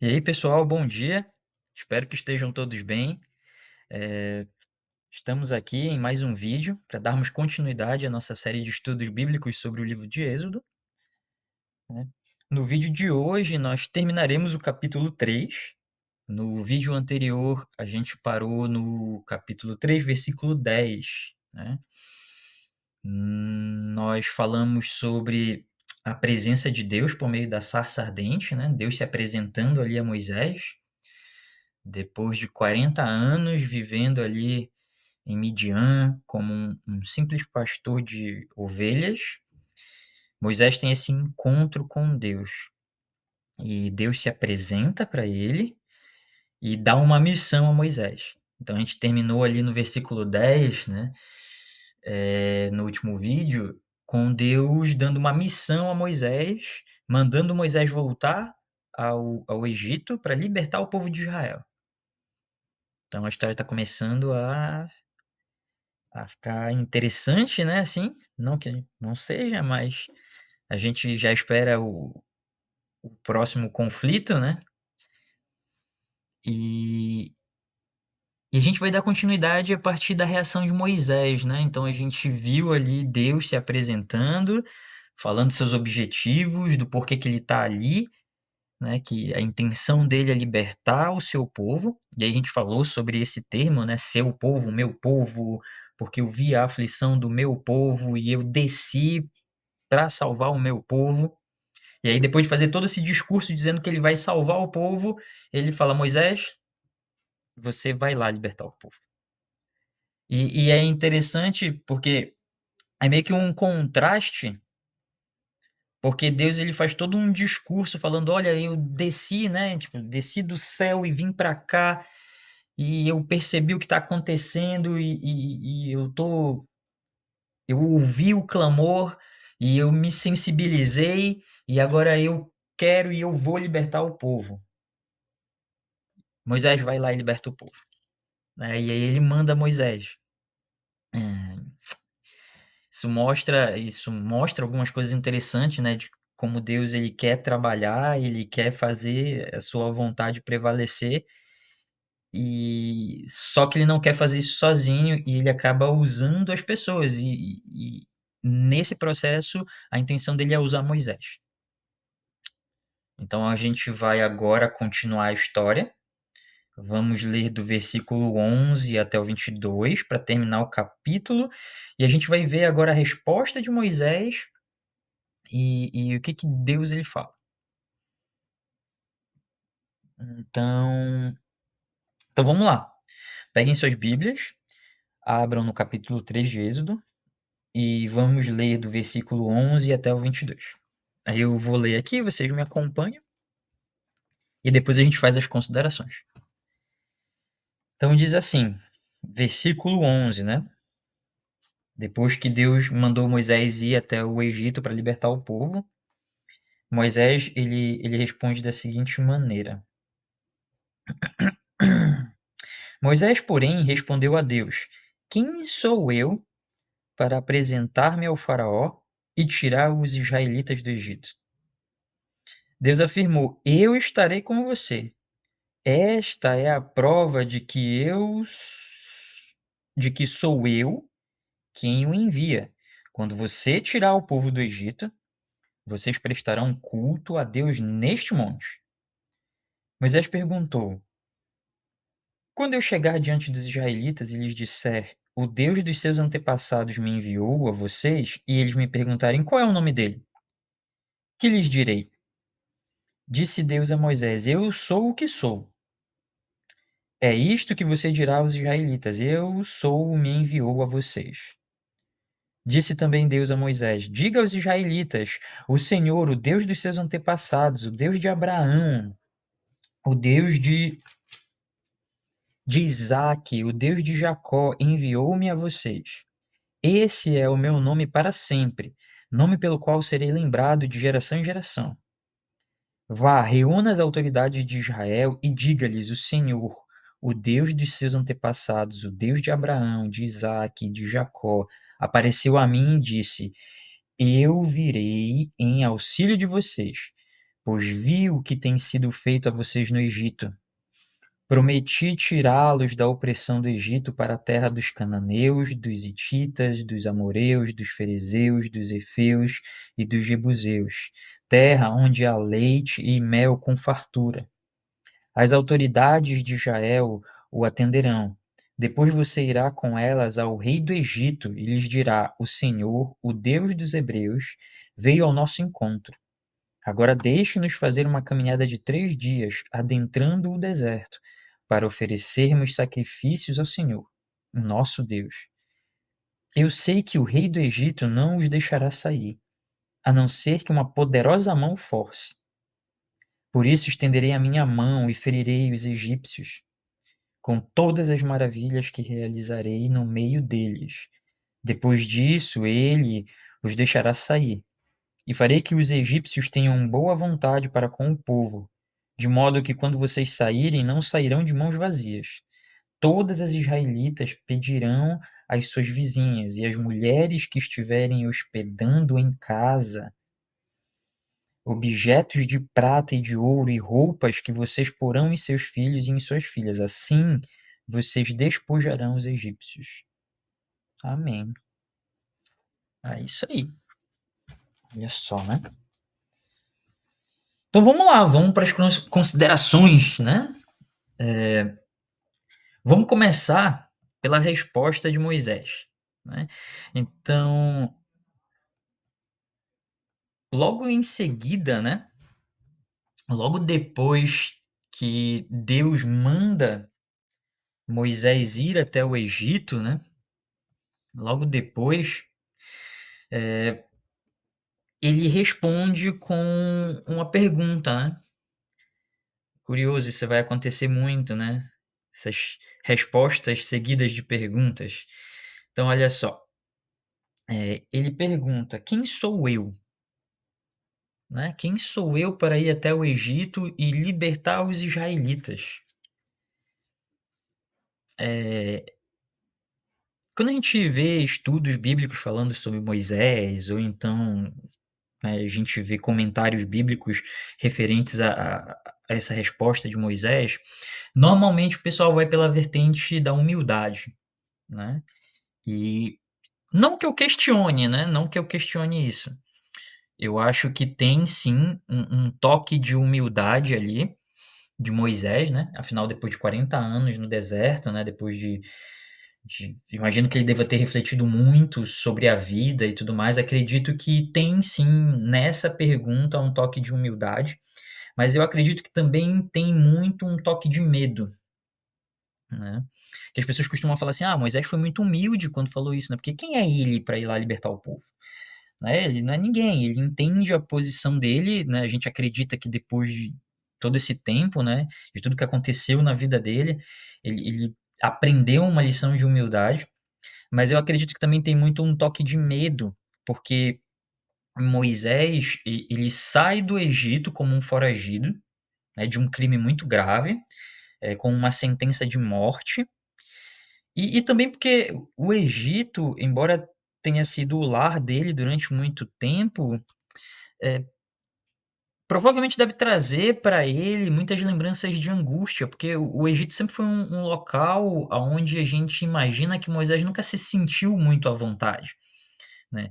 E aí, pessoal, bom dia. Espero que estejam todos bem. É, Estamos aqui em mais um vídeo para darmos continuidade à nossa série de estudos bíblicos sobre o livro de Êxodo, né? No vídeo de hoje, nós terminaremos o capítulo 3. No vídeo anterior, a gente parou no capítulo 3, versículo 10, né? Nós falamos sobre a presença de Deus por meio da sarça ardente, né? Deus se apresentando ali a Moisés. Depois de 40 anos vivendo ali em Midian como um simples pastor de ovelhas, Moisés tem esse encontro com Deus. E Deus se apresenta para ele e dá uma missão a Moisés. Então a gente terminou ali no versículo 10, né? No último vídeo, com Deus dando uma missão a Moisés, mandando Moisés voltar ao Egito para libertar o povo de Israel. Então a história está começando a ficar interessante, né? Assim, não que não seja, mas a gente já espera o próximo conflito, né? E, e a gente vai dar continuidade a partir da reação de Moisés, né? Então a gente viu ali Deus se apresentando, falando seus objetivos, do porquê que ele está ali, né? Que a intenção dele é libertar o seu povo. E aí a gente falou sobre esse termo, né? Seu povo, meu povo, porque eu vi a aflição do meu povo e eu desci para salvar o meu povo. E aí, depois de fazer todo esse discurso dizendo que ele vai salvar o povo, ele fala: Moisés, você vai lá libertar o povo. E é interessante porque é meio que um contraste, porque Deus ele faz todo um discurso falando: olha, eu desci, né? Tipo, desci do céu e vim para cá e eu percebi o que está acontecendo e eu ouvi o clamor e eu me sensibilizei e agora eu quero e eu vou libertar o povo. Moisés vai lá e liberta o povo, né? E aí ele manda Moisés. Isso mostra algumas coisas interessantes, né? De como Deus ele quer trabalhar, ele quer fazer a sua vontade prevalecer e só que ele não quer fazer isso sozinho e ele acaba usando as pessoas e nesse processo a intenção dele é usar Moisés. Então a gente vai agora continuar a história. Vamos ler do versículo 11 até o 22 para terminar o capítulo. E a gente vai ver agora a resposta de Moisés e o que, que Deus ele fala. Então, então vamos lá. Peguem suas Bíblias, abram no capítulo 3 de Êxodo e vamos ler do versículo 11 até o 22. Aí eu vou ler aqui, vocês me acompanham e depois a gente faz as considerações. Então diz assim, versículo 11, né? Depois que Deus mandou Moisés ir até o Egito para libertar o povo, Moisés ele responde da seguinte maneira: Moisés, porém, respondeu a Deus: Quem sou eu para apresentar-me ao Faraó e tirar os israelitas do Egito? Deus afirmou: Eu estarei com você. Esta é a prova de que sou eu quem o envia. Quando você tirar o povo do Egito, vocês prestarão culto a Deus neste monte. Moisés perguntou: Quando eu chegar diante dos israelitas e lhes disser: O Deus dos seus antepassados me enviou a vocês, e eles me perguntarem qual é o nome dele, que lhes direi? Disse Deus a Moisés: Eu sou o que sou. É isto que você dirá aos israelitas: Eu sou, me enviou a vocês. Disse também Deus a Moisés: Diga aos israelitas: O Senhor, o Deus dos seus antepassados, o Deus de Abraão, o Deus de Isaque, o Deus de Jacó, enviou-me a vocês. Esse é o meu nome para sempre, nome pelo qual serei lembrado de geração em geração. Vá, reúna as autoridades de Israel e diga-lhes: O Senhor, o Deus dos seus antepassados, o Deus de Abraão, de Isaque, de Jacó, apareceu a mim e disse: Eu virei em auxílio de vocês, pois vi o que tem sido feito a vocês no Egito. Prometi tirá-los da opressão do Egito para a terra dos cananeus, dos hititas, dos amoreus, dos ferezeus, dos efeus e dos jebuseus, terra onde há leite e mel com fartura. As autoridades de Israel o atenderão. Depois você irá com elas ao rei do Egito e lhes dirá: O Senhor, o Deus dos Hebreus, veio ao nosso encontro. Agora deixe-nos fazer uma caminhada de 3 dias, adentrando o deserto, para oferecermos sacrifícios ao Senhor, o nosso Deus. Eu sei que o rei do Egito não os deixará sair, a não ser que uma poderosa mão o force. Por isso estenderei a minha mão e ferirei os egípcios, com todas as maravilhas que realizarei no meio deles. Depois disso, ele os deixará sair. E farei que os egípcios tenham boa vontade para com o povo, de modo que quando vocês saírem, não sairão de mãos vazias. Todas as israelitas pedirão às suas vizinhas, e as mulheres que estiverem hospedando em casa, objetos de prata e de ouro e roupas que vocês porão em seus filhos e em suas filhas. Assim vocês despojarão os egípcios. Amém. É isso aí. Olha só, né? Então vamos lá, vamos para as considerações, né? Vamos começar pela resposta de Moisés, né? Então, logo em seguida, né? Logo depois que Deus manda Moisés ir até o Egito, né? Logo depois, ele responde com uma pergunta, né? Curioso, isso vai acontecer muito, né? Essas respostas seguidas de perguntas. Então, olha só. Ele pergunta: quem sou eu? Né? Quem sou eu para ir até o Egito e libertar os israelitas? Quando a gente vê estudos bíblicos falando sobre Moisés, ou então, né, a gente vê comentários bíblicos referentes a essa resposta de Moisés, normalmente o pessoal vai pela vertente da humildade, né? E não que eu questione, né? Não que eu questione isso. Eu acho que tem sim um toque de humildade ali de Moisés, né? Afinal, depois de 40 anos no deserto, né? Depois imagino que ele deva ter refletido muito sobre a vida e tudo mais. Acredito que tem sim nessa pergunta um toque de humildade, mas eu acredito que também tem muito um toque de medo, né? Que as pessoas costumam falar assim: ah, Moisés foi muito humilde quando falou isso, né? Porque quem é ele para ir lá libertar o povo? Né? Ele não é ninguém, ele entende a posição dele, né? A gente acredita que depois de todo esse tempo, né, de tudo que aconteceu na vida dele, ele aprendeu uma lição de humildade, mas eu acredito que também tem muito um toque de medo, porque Moisés, ele sai do Egito como um foragido, né, de um crime muito grave, com uma sentença de morte, e também porque o Egito, embora tenha sido o lar dele durante muito tempo, provavelmente deve trazer para ele muitas lembranças de angústia, porque o Egito sempre foi um local onde a gente imagina que Moisés nunca se sentiu muito à vontade, né?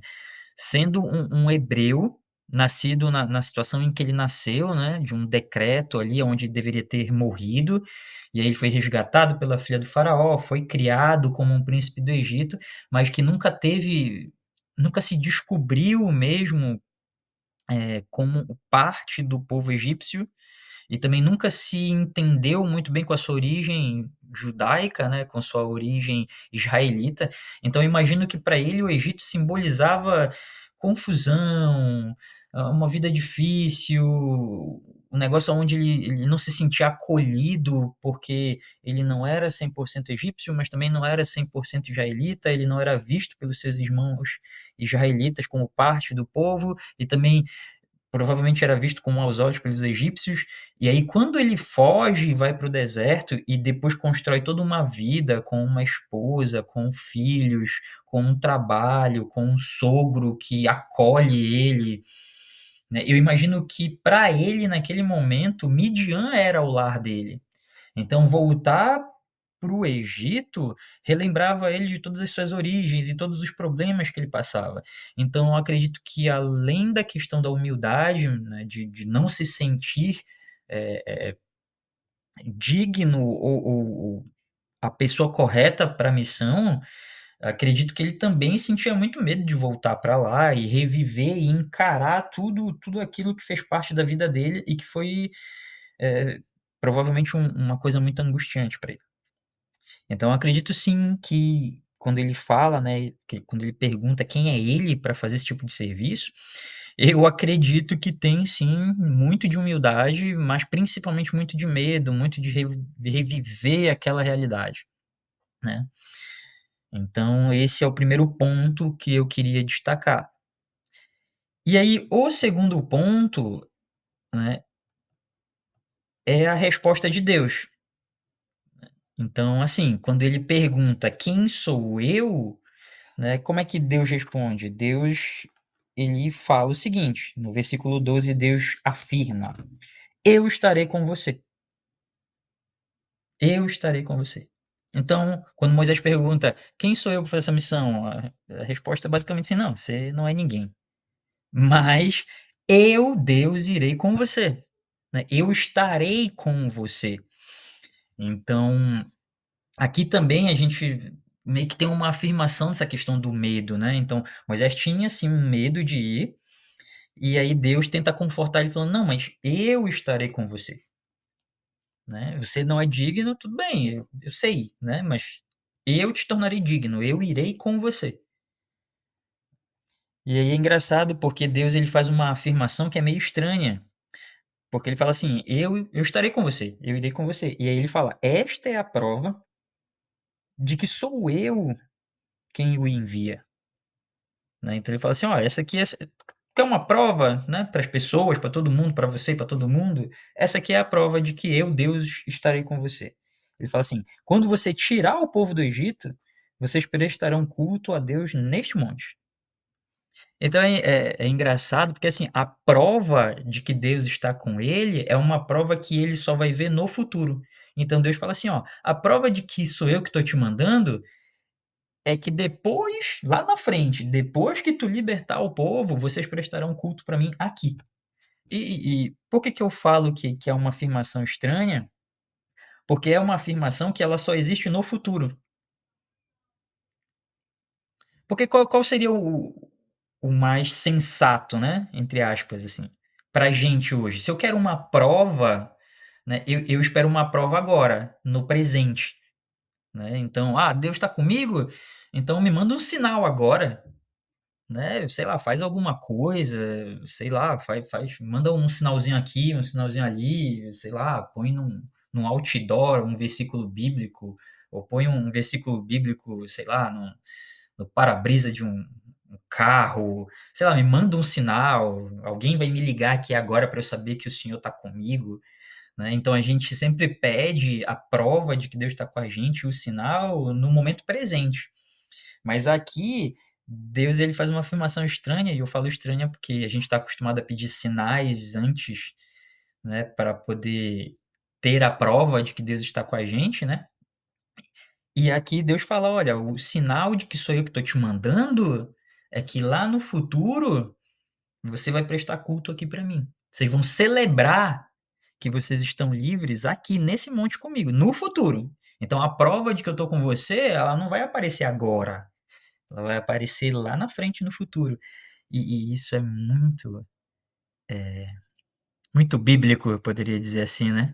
Sendo um hebreu, nascido na situação em que ele nasceu, né? De um decreto ali onde deveria ter morrido, e aí ele foi resgatado pela filha do faraó, foi criado como um príncipe do Egito, mas que nunca se descobriu mesmo como parte do povo egípcio e também nunca se entendeu muito bem com a sua origem judaica, né, com sua origem israelita. Então, eu imagino que para ele o Egito simbolizava confusão, uma vida difícil, um negócio onde ele não se sentia acolhido, porque ele não era 100% egípcio, mas também não era 100% israelita, ele não era visto pelos seus irmãos israelitas como parte do povo, e também provavelmente era visto com maus olhos pelos egípcios, e aí quando ele foge e vai para o deserto e depois constrói toda uma vida com uma esposa, com filhos, com um trabalho, com um sogro que acolhe ele, né? Eu imagino que para ele, naquele momento, Midian era o lar dele. Então, voltar para o Egito relembrava ele de todas as suas origens e todos os problemas que ele passava. Então, eu acredito que além da questão da humildade, né, de não se sentir é, digno ou a pessoa correta para a missão, acredito que ele também sentia muito medo de voltar para lá e reviver e encarar tudo aquilo que fez parte da vida dele e que foi é, provavelmente uma coisa muito angustiante para ele. Então, eu acredito sim que quando ele fala, né, que quando ele pergunta quem é ele para fazer esse tipo de serviço, eu acredito que tem sim muito de humildade, mas principalmente muito de medo, muito de reviver aquela realidade, né? Então, esse é o primeiro ponto que eu queria destacar. E aí, o segundo ponto, né, é a resposta de Deus. Então, assim, quando ele pergunta quem sou eu, né, como é que Deus responde? Deus, ele fala o seguinte, no versículo 12, Deus afirma: Eu estarei com você. Eu estarei com você. Então, quando Moisés pergunta quem sou eu para fazer essa missão, a resposta é basicamente assim: não, você não é ninguém. Mas eu, Deus, irei com você. Né? Eu estarei com você. Então, aqui também a gente meio que tem uma afirmação dessa questão do medo, né? Então, Moisés tinha sim um medo de ir, e aí Deus tenta confortar ele falando: "Não, mas eu estarei com você", né? Você não é digno, tudo bem, eu sei, né? Mas eu te tornarei digno, eu irei com você. E aí é engraçado porque Deus ele faz uma afirmação que é meio estranha, porque ele fala assim: eu estarei com você, eu irei com você. E aí ele fala: esta é a prova de que sou eu quem o envia. Né? Então ele fala assim: ó, essa aqui é uma prova, né, para as pessoas, para todo mundo, para você, para todo mundo. Essa aqui é a prova de que eu, Deus, estarei com você. Ele fala assim: quando você tirar o povo do Egito, vocês prestarão culto a Deus neste monte. Então é engraçado porque assim a prova de que Deus está com ele é uma prova que ele só vai ver no futuro. Então Deus fala assim, ó, a prova de que sou eu que estou te mandando é que depois, lá na frente, depois que tu libertar o povo, vocês prestarão culto para mim aqui. E por que eu falo que é uma afirmação estranha? Porque é uma afirmação que ela só existe no futuro. Porque qual seria o mais sensato, né? Entre aspas, assim, pra gente hoje. Se eu quero uma prova, né? Eu espero uma prova agora, no presente, né? Então, Deus está comigo? Então me manda um sinal agora, né? Sei lá, faz alguma coisa, sei lá, manda um sinalzinho aqui, um sinalzinho ali, sei lá, põe num outdoor um versículo bíblico, ou põe um versículo bíblico, sei lá, no para-brisa de um carro, sei lá, me manda um sinal, alguém vai me ligar aqui agora para eu saber que o Senhor está comigo, né? Então a gente sempre pede a prova de que Deus está com a gente, o sinal no momento presente. Mas aqui Deus ele faz uma afirmação estranha, e eu falo estranha porque a gente está acostumado a pedir sinais antes, né, para poder ter a prova de que Deus está com a gente, né? E aqui Deus fala: olha, o sinal de que sou eu que estou te mandando é que lá no futuro você vai prestar culto aqui para mim. Vocês vão celebrar que vocês estão livres aqui nesse monte comigo, no futuro. Então a prova de que eu estou com você, ela não vai aparecer agora, ela vai aparecer lá na frente no futuro. E isso é muito bíblico, eu poderia dizer assim, né?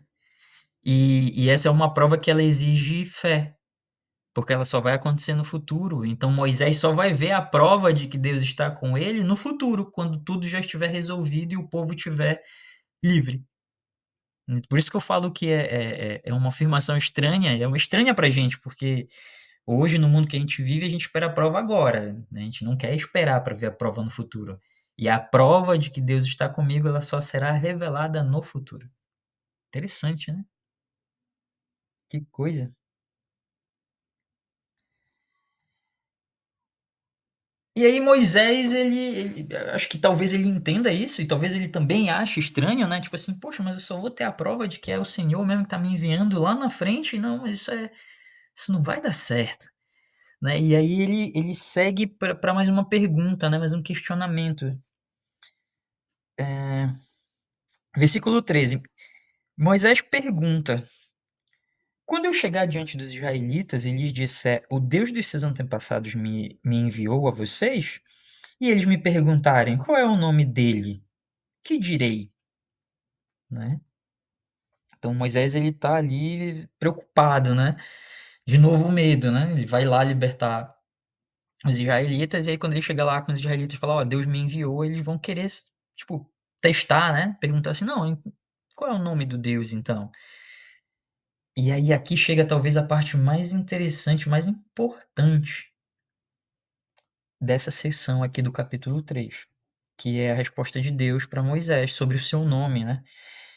E essa é uma prova que ela exige fé. Porque ela só vai acontecer no futuro. Então Moisés só vai ver a prova de que Deus está com ele no futuro, quando tudo já estiver resolvido e o povo estiver livre. Por isso que eu falo que é uma afirmação estranha, é uma estranha para a gente, porque hoje, no mundo que a gente vive, a gente espera a prova agora, né? A gente não quer esperar para ver a prova no futuro. E a prova de que Deus está comigo, ela só será revelada no futuro. Interessante, né? Que coisa. E aí Moisés, acho que talvez ele entenda isso, e talvez ele também ache estranho, né? Tipo assim, poxa, mas eu só vou ter a prova de que é o Senhor mesmo que está me enviando lá na frente, não, mas isso não vai dar certo, né? E aí ele segue para mais uma pergunta, né? Mais um questionamento. Versículo 13. Moisés pergunta: quando eu chegar diante dos israelitas e lhes disser, o Deus dos seus antepassados me enviou a vocês, e eles me perguntarem qual é o nome dele, que direi? Né? Então Moisés ele tá ali preocupado, né? De novo o medo, né? Ele vai lá libertar os israelitas e aí quando ele chega lá com os israelitas e fala, ó, Deus me enviou, eles vão querer, tipo, testar, né? Perguntar assim, não, qual é o nome do Deus então? E aí aqui chega talvez a parte mais interessante, mais importante dessa seção aqui do capítulo 3, que é a resposta de Deus para Moisés sobre o seu nome, né?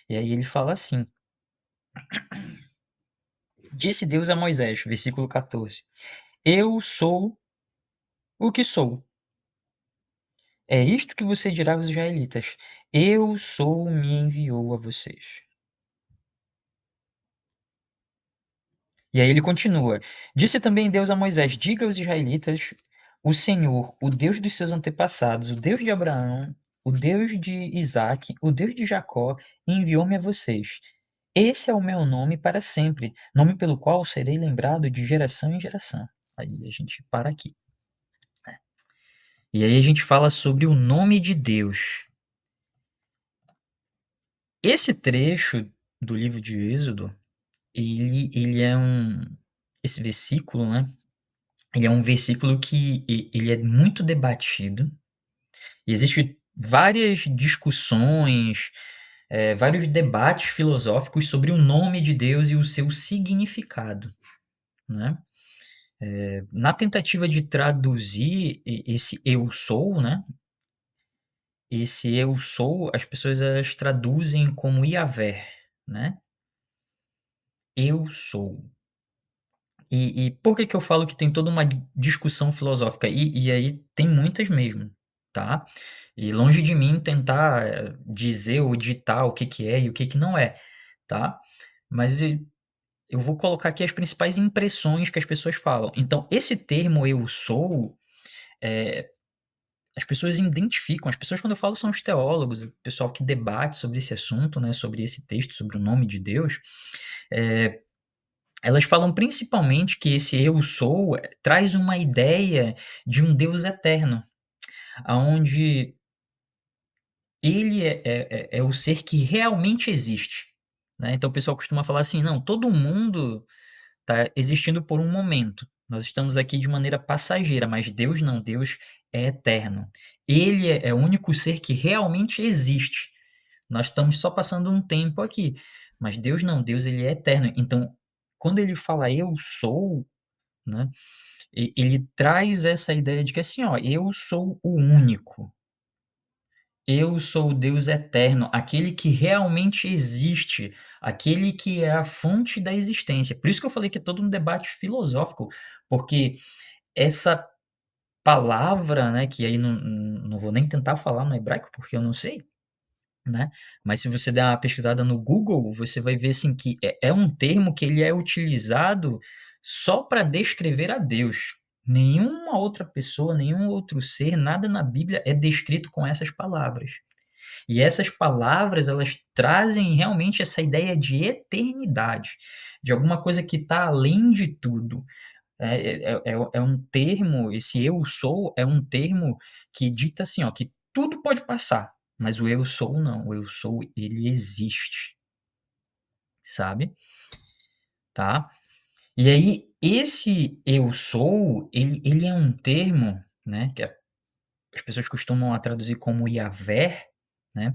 E aí ele fala assim: disse Deus a Moisés, versículo 14: eu sou o que sou. É isto que você dirá aos israelitas: eu sou, me enviou a vocês. E aí ele continua: disse também Deus a Moisés: diga aos israelitas: o Senhor, o Deus dos seus antepassados, o Deus de Abraão, o Deus de Isaque, o Deus de Jacó, enviou-me a vocês. Esse é o meu nome para sempre, nome pelo qual serei lembrado de geração em geração. Aí a gente para aqui. E aí a gente fala sobre o nome de Deus. Esse trecho do livro de Êxodo, ele é um. Esse versículo, né? Ele é um versículo que ele é muito debatido. E existem várias discussões, vários debates filosóficos sobre o nome de Deus e o seu significado, né? Na tentativa de traduzir esse eu sou, né? Esse eu sou, as pessoas elas traduzem como Yahvé, né? Eu sou. E por que que eu falo que tem toda uma discussão filosófica? E aí tem muitas mesmo, tá? E longe de mim tentar dizer ou ditar o que que é e o que que não é, tá? Mas eu vou colocar aqui as principais impressões que as pessoas falam. Então, esse termo eu sou, as pessoas identificam, as pessoas quando eu falo são os teólogos, o pessoal que debate sobre esse assunto, né, sobre esse texto, sobre o nome de Deus, elas falam principalmente que esse eu sou traz uma ideia de um Deus eterno, aonde ele é o ser que realmente existe. Né? Então o pessoal costuma falar assim, não, todo mundo está existindo por um momento. Nós estamos aqui de maneira passageira, mas Deus não, Deus é eterno. Ele é o único ser que realmente existe. Nós estamos só passando um tempo aqui, mas Deus não, Deus ele é eterno. Então, quando ele fala eu sou, né, ele traz essa ideia de que assim, ó, eu sou o único. Eu sou o Deus eterno, aquele que realmente existe, aquele que é a fonte da existência. Por isso que eu falei que é todo um debate filosófico, porque essa palavra, né, que aí não vou nem tentar falar no hebraico porque eu não sei, né? Mas se você der uma pesquisada no Google, você vai ver assim que é um termo que ele é utilizado só para descrever a Deus. Nenhuma outra pessoa, nenhum outro ser, nada na Bíblia é descrito com essas palavras. E essas palavras, elas trazem realmente essa ideia de eternidade, de alguma coisa que está além de tudo. É um termo, esse eu sou é um termo que dita assim, ó, que tudo pode passar, mas o eu sou não, o eu sou, ele existe, sabe? Tá? E aí, esse eu sou, ele é um termo, né, que as pessoas costumam a traduzir como Yahvé, né?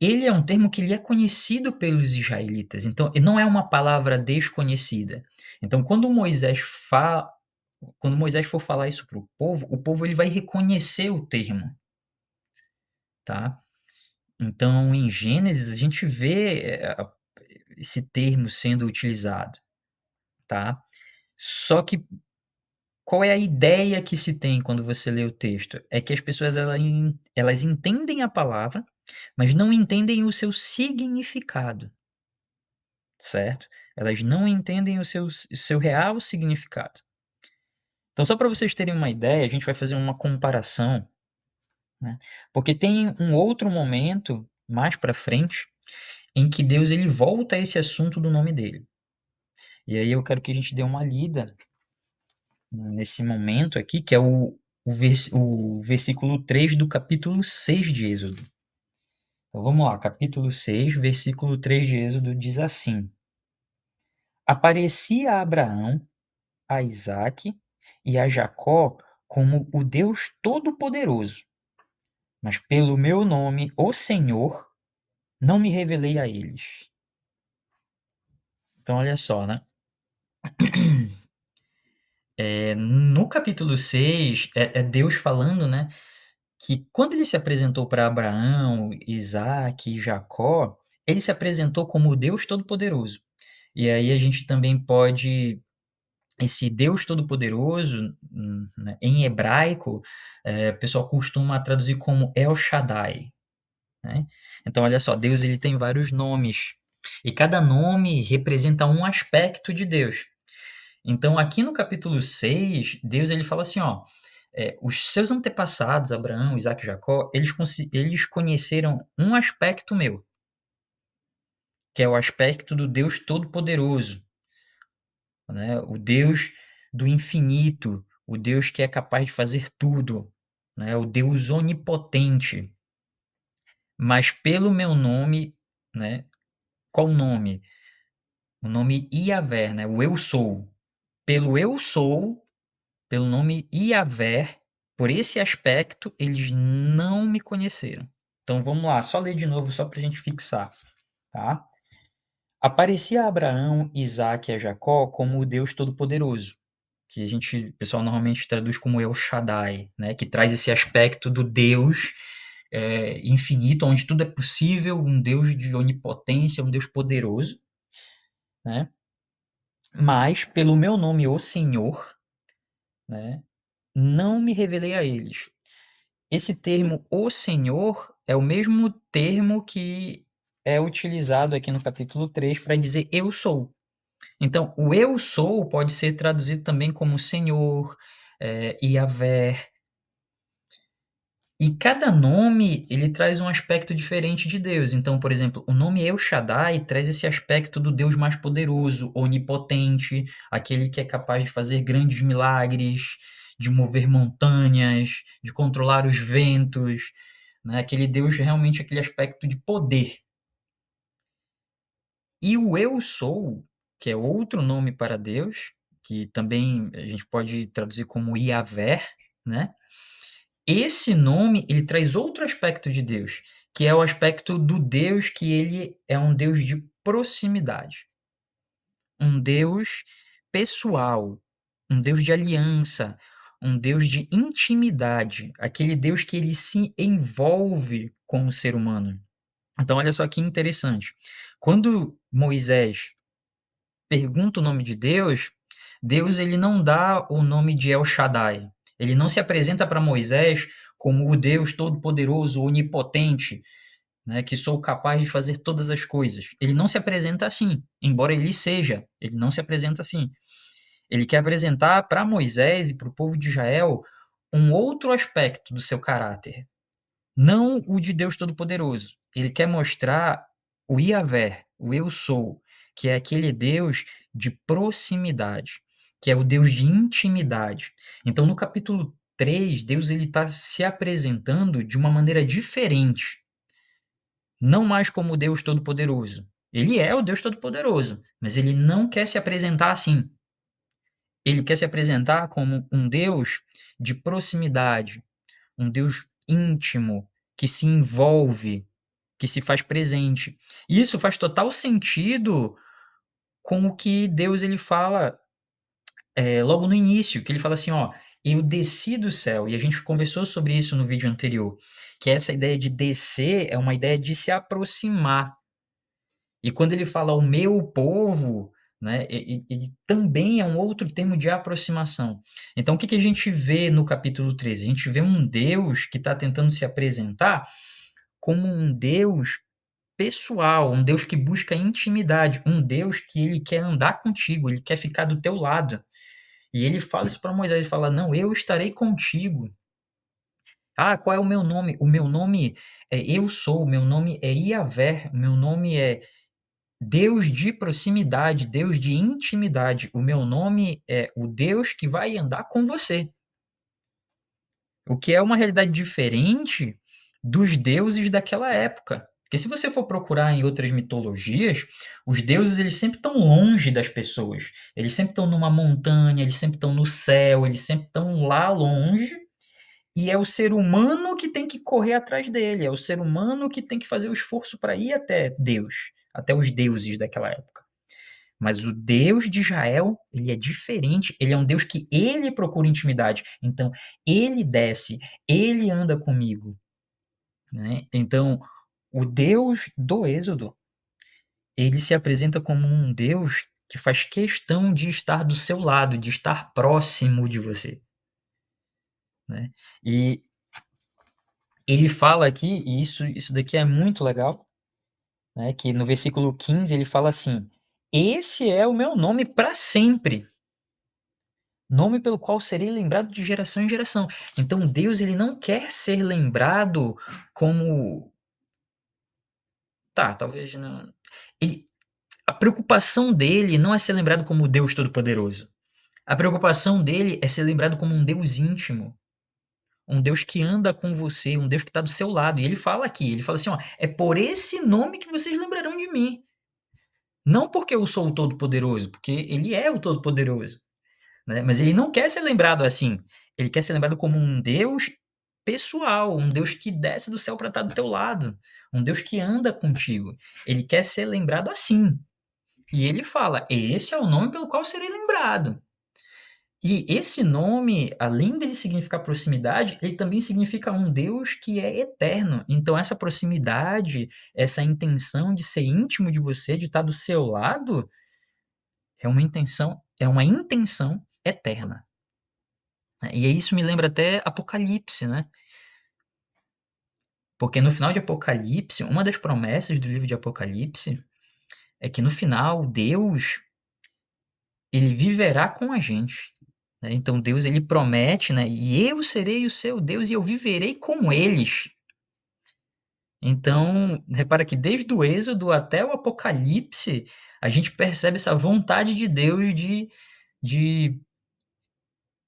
Ele é um termo que ele é conhecido pelos israelitas, então não é uma palavra desconhecida. Então, quando Moisés for falar isso para o povo ele vai reconhecer o termo, tá? Então, em Gênesis, a gente vê esse termo sendo utilizado, tá? Só que qual é a ideia que se tem quando você lê o texto? É que as pessoas elas entendem a palavra, mas não entendem o seu significado, certo? Elas não entendem o seu real significado. Então, só para vocês terem uma ideia, a gente vai fazer uma comparação, né? Porque tem um outro momento mais para frente em que Deus ele volta a esse assunto do nome dele. E aí eu quero que a gente dê uma lida nesse momento aqui, que é o versículo 3 do capítulo 6 de Êxodo. Então vamos lá, capítulo 6, versículo 3 de Êxodo diz assim: Aparecia a Abraão, a Isaque e a Jacó como o Deus Todo-Poderoso, mas pelo meu nome, o Senhor, não me revelei a eles. Então olha só, né? No capítulo 6, é Deus falando, né, que quando ele se apresentou para Abraão, Isaac e Jacó, ele se apresentou como o Deus Todo-Poderoso. E aí a gente também pode, esse Deus Todo-Poderoso, né, em hebraico, o pessoal costuma traduzir como El Shaddai, né? Então, olha só, Deus ele tem vários nomes, e cada nome representa um aspecto de Deus. Então, aqui no capítulo 6, Deus ele fala assim, ó, os seus antepassados, Abraão, Isaac e Jacó, eles conheceram um aspecto meu, que é o aspecto do Deus Todo-Poderoso, né? O Deus do infinito, o Deus que é capaz de fazer tudo, né? O Deus onipotente. Mas pelo meu nome, né? Qual o nome? O nome Iavé, né? O eu sou. Pelo eu sou, pelo nome Iavé, por esse aspecto, eles não me conheceram. Então vamos lá, só ler de novo, só para a gente fixar. Tá? Aparecia a Abraão, Isaque e a Jacó como o Deus Todo-Poderoso, que o pessoal normalmente traduz como El Shaddai, né? Que traz esse aspecto do Deus infinito, onde tudo é possível, um Deus de onipotência, um Deus poderoso. Né? Mas, pelo meu nome, o Senhor, né? Não me revelei a eles. Esse termo "o Senhor" é o mesmo termo que é utilizado aqui no capítulo 3 para dizer "eu sou". Então, o "eu sou" pode ser traduzido também como Senhor, Yahvé. E cada nome, ele traz um aspecto diferente de Deus. Então, por exemplo, o nome El Shaddai traz esse aspecto do Deus mais poderoso, onipotente, aquele que é capaz de fazer grandes milagres, de mover montanhas, de controlar os ventos, né? Aquele Deus realmente aquele aspecto de poder. E o Eu Sou, que é outro nome para Deus, que também a gente pode traduzir como Yahvé, né? Esse nome, ele traz outro aspecto de Deus, que é o aspecto do Deus que ele é um Deus de proximidade, um Deus pessoal, um Deus de aliança, um Deus de intimidade, aquele Deus que ele se envolve com o ser humano. Então, olha só que interessante. Quando Moisés pergunta o nome de Deus, Deus ele não dá o nome de El Shaddai. Ele não se apresenta para Moisés como o Deus todo-poderoso, onipotente, né, que sou capaz de fazer todas as coisas. Ele não se apresenta assim, embora ele seja. Ele não se apresenta assim. Ele quer apresentar para Moisés e para o povo de Israel um outro aspecto do seu caráter, não o de Deus Todo-Poderoso. Ele quer mostrar o Yahvé, o Eu Sou, que é aquele Deus de proximidade, que é o Deus de intimidade. Então, no capítulo 3, Deus está se apresentando de uma maneira diferente, não mais como o Deus Todo-Poderoso. Ele é o Deus Todo-Poderoso, mas ele não quer se apresentar assim. Ele quer se apresentar como um Deus de proximidade, um Deus íntimo, que se envolve, que se faz presente. E isso faz total sentido com o que Deus ele fala logo no início, que ele fala assim, ó, eu desci do céu, e a gente conversou sobre isso no vídeo anterior, que essa ideia de descer é uma ideia de se aproximar. E quando ele fala o meu povo, né? Ele também é um outro termo de aproximação. Então, o que a gente vê no capítulo 13? A gente vê um Deus que está tentando se apresentar como um Deus pessoal, um Deus que busca intimidade, um Deus que ele quer andar contigo, ele quer ficar do teu lado. E ele fala isso para Moisés, ele fala: "Não, eu estarei contigo". Ah, qual é o meu nome? O meu nome é Eu Sou, o meu nome é Iavé, o meu nome é Deus de proximidade, Deus de intimidade. O meu nome é o Deus que vai andar com você. O que é uma realidade diferente dos deuses daquela época. Porque se você for procurar em outras mitologias, os deuses eles sempre estão longe das pessoas. Eles sempre estão numa montanha, eles sempre estão no céu, eles sempre estão lá longe. E é o ser humano que tem que correr atrás dele, é o ser humano que tem que fazer o esforço para ir até Deus, até os deuses daquela época. Mas o Deus de Israel, ele é diferente, ele é um Deus que ele procura intimidade. Então, ele desce, ele anda comigo, né? Então, o Deus do Êxodo, ele se apresenta como um Deus que faz questão de estar do seu lado, de estar próximo de você, né? E ele fala aqui, e isso daqui é muito legal, né? Que no versículo 15 ele fala assim: Esse é o meu nome para sempre, nome pelo qual serei lembrado de geração em geração. Então Deus ele não quer ser lembrado como, tá, talvez não. Ele, a preocupação dele não é ser lembrado como o Deus Todo-Poderoso. A preocupação dele é ser lembrado como um Deus íntimo, um Deus que anda com você, um Deus que está do seu lado. E ele fala aqui, ele fala assim, ó, é por esse nome que vocês lembrarão de mim. Não porque eu sou o Todo-Poderoso, porque ele é o Todo-Poderoso, né? Mas ele não quer ser lembrado assim. Ele quer ser lembrado como um Deus pessoal, um Deus que desce do céu para estar do teu lado, um Deus que anda contigo. Ele quer ser lembrado assim. E ele fala: Esse é o nome pelo qual serei lembrado. E esse nome, além dele significar proximidade, ele também significa um Deus que é eterno. Então, essa proximidade, essa intenção de ser íntimo de você, de estar do seu lado, é uma intenção eterna. E isso me lembra até Apocalipse, né? Porque no final de Apocalipse, uma das promessas do livro de Apocalipse é que no final Deus ele viverá com a gente, né? Então Deus ele promete, né? E eu serei o seu Deus e eu viverei com eles. Então, repara que desde o Êxodo até o Apocalipse, a gente percebe essa vontade de Deus de,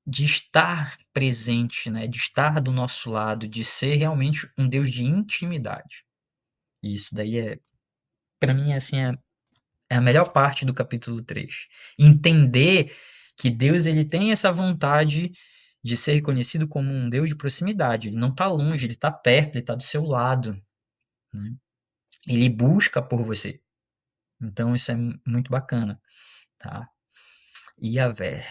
de estar presente, né? De estar do nosso lado, de ser realmente um Deus de intimidade. E isso daí para mim, assim, é a melhor parte do capítulo 3. Entender que Deus ele tem essa vontade de ser reconhecido como um Deus de proximidade. Ele não está longe, ele está perto, ele está do seu lado, né? Ele busca por você. Então isso é muito bacana, tá? Yahvé,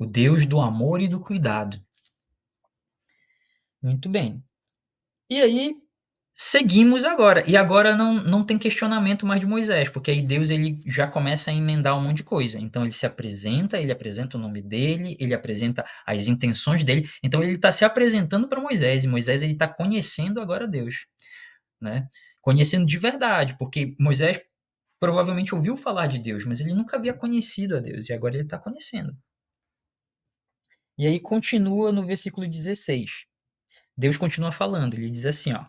o Deus do amor e do cuidado. Muito bem. E aí seguimos agora. E agora não tem questionamento mais de Moisés, porque aí Deus ele já começa a emendar um monte de coisa. Então ele se apresenta, ele apresenta o nome dele, ele apresenta as intenções dele. Então ele está se apresentando para Moisés, e Moisés ele está conhecendo agora Deus, né? Conhecendo de verdade, porque Moisés provavelmente ouviu falar de Deus, mas ele nunca havia conhecido a Deus, e agora ele está conhecendo. E aí continua no versículo 16. Deus continua falando, ele diz assim, ó: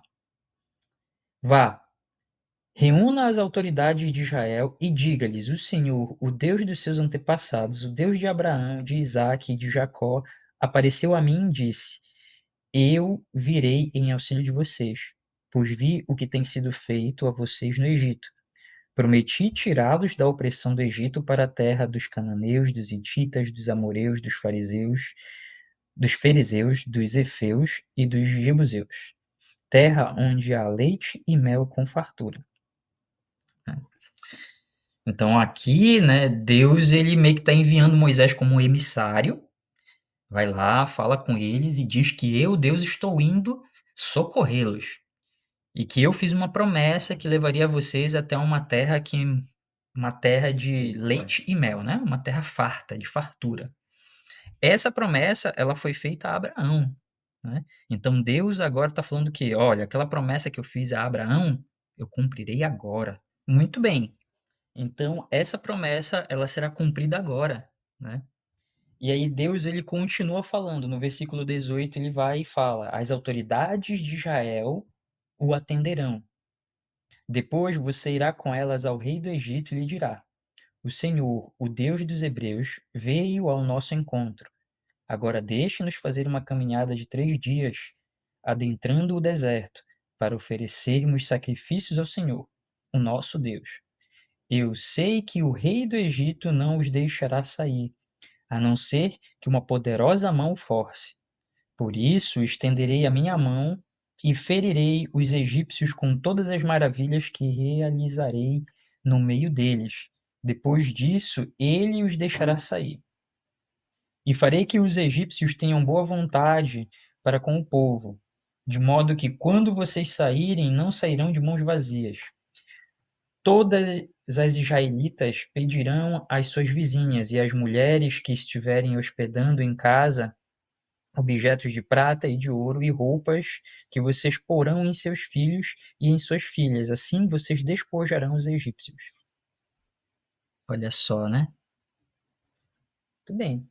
Vá, reúna as autoridades de Israel e diga-lhes: O Senhor, o Deus dos seus antepassados, o Deus de Abraão, de Isaque e de Jacó, apareceu a mim e disse: Eu virei em auxílio de vocês, pois vi o que tem sido feito a vocês no Egito. Prometi tirá-los da opressão do Egito para a terra dos cananeus, dos hititas, dos amoreus, dos fariseus, dos fariseus, dos efeus e dos jebuseus, terra onde há leite e mel com fartura. Então aqui, né, Deus ele meio que está enviando Moisés como um emissário, vai lá, fala com eles e diz que eu, Deus, estou indo socorrê-los e que eu fiz uma promessa que levaria vocês até uma terra que uma terra de leite e mel, né? Uma terra farta, de fartura. Essa promessa, ela foi feita a Abraão, né? Então Deus agora está falando que, olha, aquela promessa que eu fiz a Abraão, eu cumprirei agora. Muito bem. Então essa promessa, ela será cumprida agora, né? E aí Deus ele continua falando, no versículo 18 ele vai e fala: as autoridades de Israel o atenderão. Depois você irá com elas ao rei do Egito e lhe dirá: o Senhor, o Deus dos Hebreus, veio ao nosso encontro. Agora deixe-nos fazer uma caminhada de 3 dias, adentrando o deserto, para oferecermos sacrifícios ao Senhor, o nosso Deus. Eu sei que o rei do Egito não os deixará sair, a não ser que uma poderosa mão o force. Por isso estenderei a minha mão e ferirei os egípcios com todas as maravilhas que realizarei no meio deles. Depois disso, ele os deixará sair. E farei que os egípcios tenham boa vontade para com o povo, de modo que quando vocês saírem, não sairão de mãos vazias. Todas as israelitas pedirão às suas vizinhas e às mulheres que estiverem hospedando em casa objetos de prata e de ouro e roupas que vocês porão em seus filhos e em suas filhas. Assim vocês despojarão os egípcios. Olha só, né? Muito bem.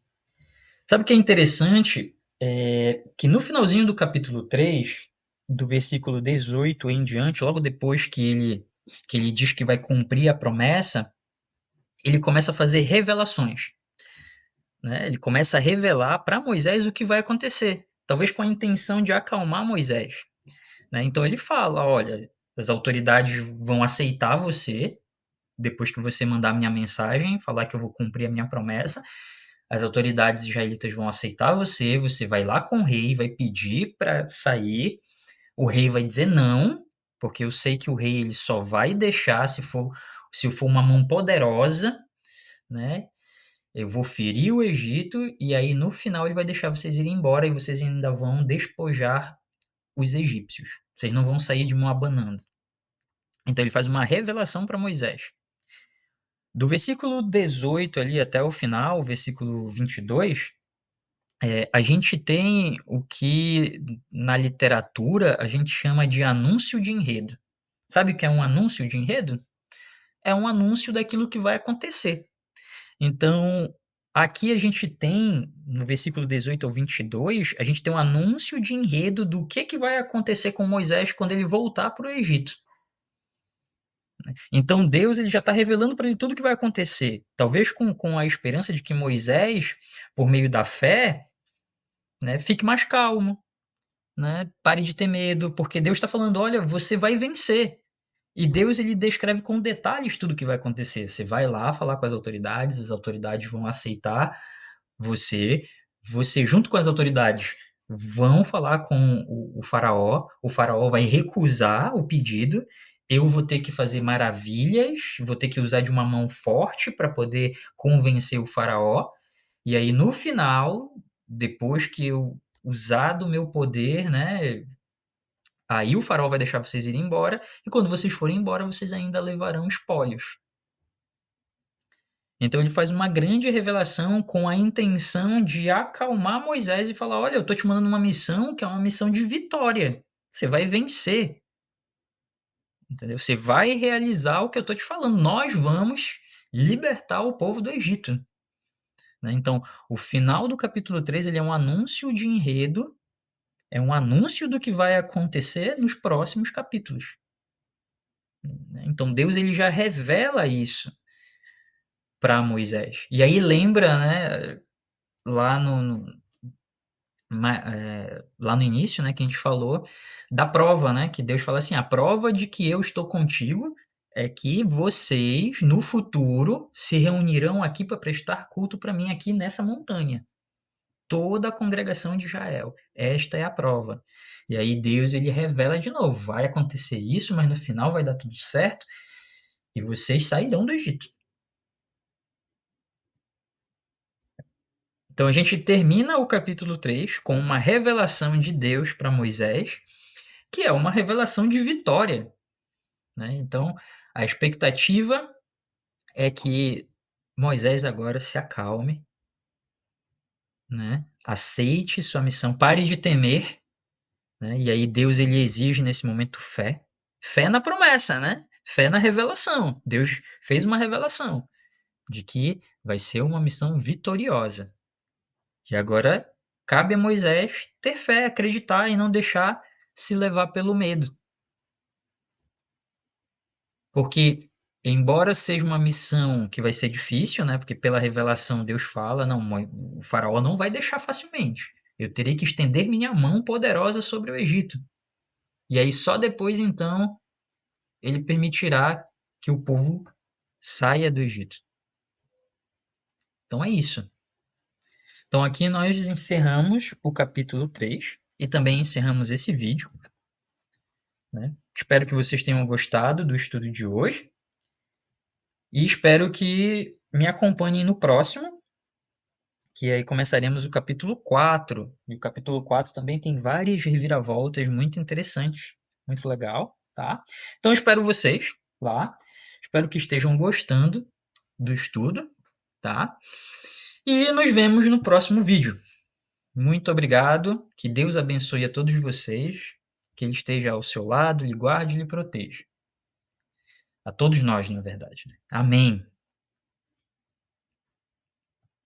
Sabe o que é interessante? É que no finalzinho do capítulo 3, do versículo 18 em diante, logo depois que ele diz que vai cumprir a promessa, ele começa a fazer revelações. Né? Ele começa a revelar para Moisés o que vai acontecer, talvez com a intenção de acalmar Moisés. Né? Então ele fala: olha, as autoridades vão aceitar você depois que você mandar a minha mensagem, falar que eu vou cumprir a minha promessa. As autoridades israelitas vão aceitar você, você vai lá com o rei, vai pedir para sair, o rei vai dizer não, porque eu sei que o rei ele só vai deixar se for uma mão poderosa, né? Eu vou ferir o Egito e aí no final ele vai deixar vocês irem embora e vocês ainda vão despojar os egípcios. Vocês não vão sair de mão abanando. Então ele faz uma revelação para Moisés. Do versículo 18 ali até o final, o versículo 22, a gente tem o que na literatura a gente chama de anúncio de enredo. Sabe o que é um anúncio de enredo? É um anúncio daquilo que vai acontecer. Então, aqui a gente tem, no versículo 18 ao 22, a gente tem um anúncio de enredo do que vai acontecer com Moisés quando ele voltar para o Egito. Então Deus ele já está revelando para ele tudo o que vai acontecer. Talvez com a esperança de que Moisés, por meio da fé, né, fique mais calmo, né, pare de ter medo, porque Deus está falando: olha, você vai vencer. E Deus ele descreve com detalhes tudo o que vai acontecer. Você vai lá falar com as autoridades vão aceitar você, você junto com as autoridades vão falar com o faraó vai recusar o pedido, eu vou ter que fazer maravilhas, vou ter que usar de uma mão forte para poder convencer o faraó, e aí no final, depois que eu usar do meu poder, né, aí o faraó vai deixar vocês irem embora, e quando vocês forem embora, vocês ainda levarão espólios. Então ele faz uma grande revelação com a intenção de acalmar Moisés e falar: olha, eu estou te mandando uma missão que é uma missão de vitória. Você vai vencer, entendeu? Você vai realizar o que eu estou te falando. Nós vamos libertar o povo do Egito. Né? Então, o final do capítulo 3 ele é um anúncio de enredo, é um anúncio do que vai acontecer nos próximos capítulos. Né? Então, Deus ele já revela isso para Moisés. E aí lembra, né, lá lá no início, né, que a gente falou da prova, né, que Deus fala assim: a prova de que eu estou contigo é que vocês no futuro se reunirão aqui para prestar culto para mim aqui nessa montanha. Toda a congregação de Israel. Esta é a prova. E aí Deus ele revela de novo: vai acontecer isso, mas no final vai dar tudo certo e vocês sairão do Egito. Então a gente termina o capítulo 3 com uma revelação de Deus para Moisés, que é uma revelação de vitória. Né? Então, a expectativa é que Moisés agora se acalme, né? Aceite sua missão, pare de temer, né? E aí Deus ele exige nesse momento fé, fé na promessa, né? Fé na revelação. Deus fez uma revelação de que vai ser uma missão vitoriosa. E agora cabe a Moisés ter fé, acreditar e não deixar se levar pelo medo. Porque, embora seja uma missão que vai ser difícil, né? Porque pela revelação Deus fala, não, o faraó não vai deixar facilmente. Eu terei que estender minha mão poderosa sobre o Egito. E aí só depois então ele permitirá que o povo saia do Egito. Então é isso. Então aqui nós encerramos o capítulo 3 e também encerramos esse vídeo, né? Espero que vocês tenham gostado do estudo de hoje e espero que me acompanhem no próximo, que aí começaremos o capítulo 4. E o capítulo 4 também tem várias reviravoltas muito interessantes, muito legal, tá? Então espero vocês lá. Espero que estejam gostando do estudo, tá? E nos vemos no próximo vídeo. Muito obrigado, que Deus abençoe a todos vocês, que Ele esteja ao seu lado, lhe guarde e lhe proteja. A todos nós, na verdade. Amém.